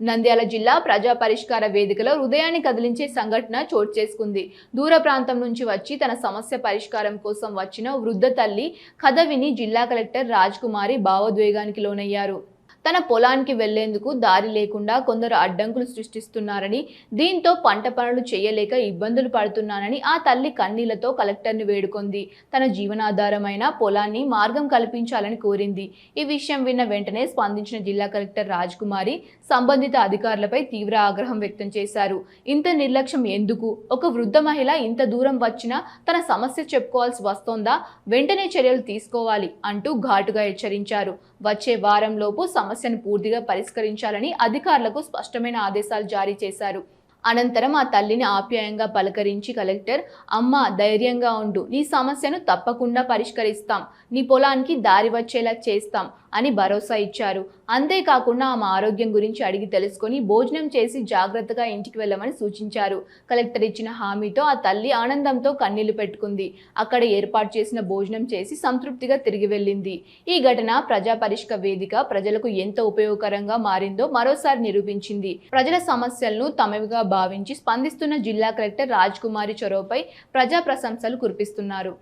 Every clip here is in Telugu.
నంద్యాల జిల్లా ప్రజా పరిష్కార వేదికలో హృదయాన్ని కదిలించే సంఘటన చోటు చేసుకుంది. దూర ప్రాంతం నుంచి వచ్చి తన సమస్య పరిష్కారం కోసం వచ్చిన వృద్ధ తల్లి కథ విని జిల్లా కలెక్టర్ రాజ్ కుమారి భావోద్వేగానికి లోనయ్యారు. తన పొలానికి వెళ్లేందుకు దారి లేకుండా కొందరు అడ్డంకులు సృష్టిస్తున్నారని, దీంతో పంట పనులు చేయలేక ఇబ్బందులు పడుతున్నానని ఆ తల్లి కన్నీళ్లతో కలెక్టర్ని వేడుకొంది. తన జీవనాధారమైన పొలాన్ని మార్గం కల్పించాలని కోరింది. ఈ విషయం విన్న వెంటనే స్పందించిన జిల్లా కలెక్టర్ రాజ్ కుమారి సంబంధిత అధికారులపై తీవ్ర ఆగ్రహం వ్యక్తం చేశారు. ఇంత నిర్లక్ష్యం ఎందుకు? ఒక వృద్ధ మహిళ ఇంత దూరం వచ్చినా తన సమస్య చెప్పుకోవాల్సి వస్తోందా? వెంటనే చర్యలు తీసుకోవాలి అంటూ ఘాటుగా హెచ్చరించారు. వచ్చే వారంలోపు సమస్యను పూర్తిగా పరిష్కరించాలని అధికారులకు స్పష్టమైన ఆదేశాలు జారీ చేశారు. అనంతరం ఆ తల్లిని ఆప్యాయంగా పలకరించి కలెక్టర్, అమ్మ ధైర్యంగా ఉండు, నీ సమస్యను తప్పకుండా పరిష్కరిస్తాం, నీ పొలానికి దారి వచ్చేలా చేస్తాం అని భరోసా ఇచ్చారు. అంతేకాకుండా ఆమె ఆరోగ్యం గురించి అడిగి తెలుసుకొని భోజనం చేసి జాగ్రత్తగా ఇంటికి వెళ్ళమని సూచించారు. కలెక్టర్ ఇచ్చిన హామీతో ఆ తల్లి ఆనందంతో కన్నీళ్లు పెట్టుకుంది. అక్కడ ఏర్పాటు చేసిన భోజనం చేసి సంతృప్తిగా తిరిగి వెళ్ళింది. ఈ ఘటన ప్రజా పరిష్కార వేదిక ప్రజలకు ఎంత ఉపయోగకరంగా మారిందో మరోసారి నిరూపించింది. ప్రజల సమస్యలను తమవిగా భావించి స్పందిస్తున్న జిల్లా కలెక్టర్ రాజ్ కుమారి చొరవపై ప్రజా ప్రశంసలు కురిపిస్తున్నారు.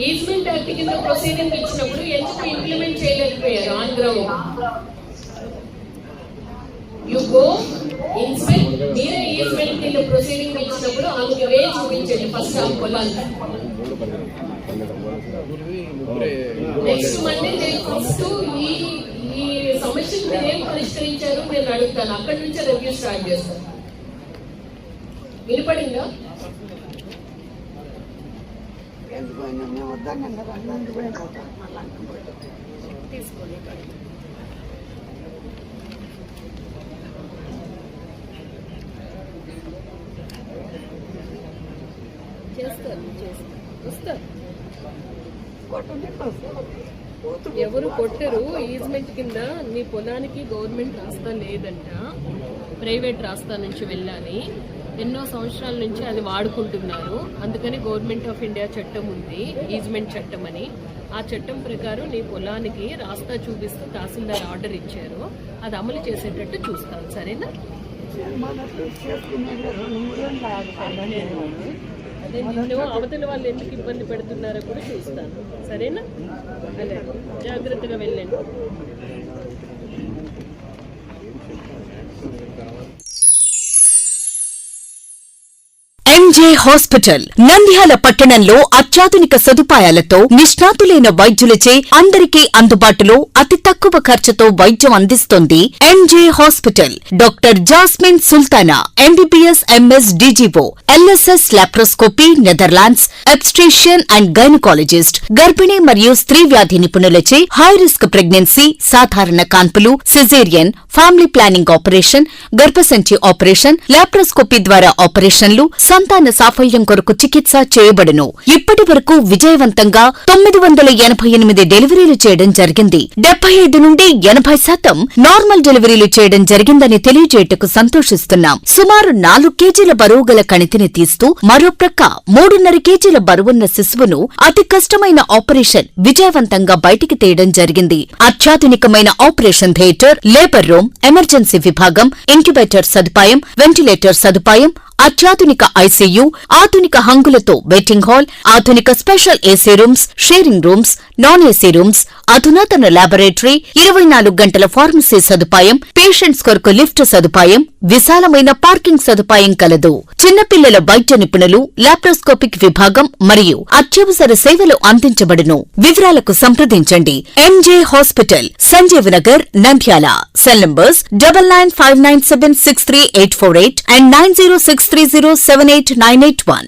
ఈజ్మెంట్ యాక్ట్ కింద ప్రొసీడింగ్ ఇచ్చినప్పుడు ఎందుకు ఇంప్లిమెంట్ చేయలేకపోయారు? On ground you go inspect, మీరే ఈజ్మెంట్ కింద ప్రొసీడింగ్ ఇచ్చినప్పుడు ఆమెకి వే చూపించండి ఫస్ట్ ఆ పొలాన్ని. నెక్స్ట్ మండే ఫస్ట్ ఈ సమస్యను మీరు ఏం పరిష్కరించారు నేను అడుగుతాను. అక్కడి నుంచే రివ్యూ స్టార్ట్ చేస్తాను. వినపడిందా? ఎవరు కొట్టరు. ఈజ్మెంట్ కింద నీ పొలానికి గవర్నమెంట్ రాస్తా లేదంట, ప్రైవేట్ రాస్తా నుంచి వెళ్ళాలి. ఎన్నో సంవత్సరాల నుంచి అది వాడుకుంటున్నారు. అందుకని గవర్నమెంట్ ఆఫ్ ఇండియా చట్టం ఉంది, ఈజ్మెంట్ చట్టం అని. ఆ చట్టం ప్రకారం నీ పొలానికి రాస్తా చూపిస్తూ తహసీల్దార్ ఆర్డర్ ఇచ్చారు. అది అమలు చేసేటట్టు చూస్తాను. సరేనా? అదే నిన్ను అవతల వాళ్ళు ఎందుకు ఇబ్బంది పెడుతున్నారో కూడా చూస్తాను. సరేనా? అదే జాగ్రత్తగా వెళ్ళండి. ఎంజే హాస్పిటల్ నంద్యాల పట్టణంలో అత్యాధునిక సదుపాయాలతో నిష్ణాతులైన వైద్యులచే అందరికీ అందుబాటులో అతి తక్కువ ఖర్చుతో వైద్యం అందిస్తోంది MJ hospital. Doctor Jasmine Sultana MBBS MS DGO, LSS laparoscopy, Netherlands, obstetrician and gynaecologist, గర్భిణీ మరియు స్త్రీ వ్యాధి నిపుణులచే హై రిస్క్ ప్రెగ్నెన్సీ, సాధారణ కాన్పులు, సిజేరియన్, ఫ్యామిలీ ప్లానింగ్ ఆపరేషన్, గర్భసంచి ఆపరేషన్, లాప్రోస్కోపీ ద్వారా ఆపరేషన్లు, సంతాన సాఫల్యం కొరకు చికిత్స చేయబడును. ఇప్పటి వరకు విజయవంతంగా 988 డెలివరీలు చేయడం జరిగింది. 75 నుండి 80% నార్మల్ డెలివరీలు చేయడం జరిగిందని తెలియజేయటకు సంతోషిస్తున్నాం. సుమారు 4 కేజీల బరువు గల కణితిని తీస్తూ మరో ప్రక్క 3.5 కేజీల బరువున్న శిశువును అతి కష్టమైన ఆపరేషన్ విజయవంతంగా బయటికి తీయడం జరిగింది. అత్యాధునికమైన operation theatre, labour room, emergency విభాగం, ఇంక్యుబేటర్ సదుపాయం, వెంటిలేటర్ సదుపాయం, అత్యాధునిక ఐసీయూ, ఆధునిక హంగులతో వెయిటింగ్ హాల్, ఆధునిక special AC rooms, sharing rooms, non AC rooms, అధునాతన ల్యాబొరేటరీ, 24 గంటల ఫార్మసీ సదుపాయం, పేషెంట్స్ కొరకు లిఫ్ట్ సదుపాయం, విశాలమైన పార్కింగ్ సదుపాయం కలదు. చిన్నపిల్లల వైద్య నిపుణులు, లాప్రోస్కోపిక్ విభాగం మరియు అత్యవసర సేవలు అందించబడును. వివరాలకు సంప్రదించండి. MJ hospital, Sanjeev Nagar, Nandyal. Cell numbers 9959763848 and 9063078981.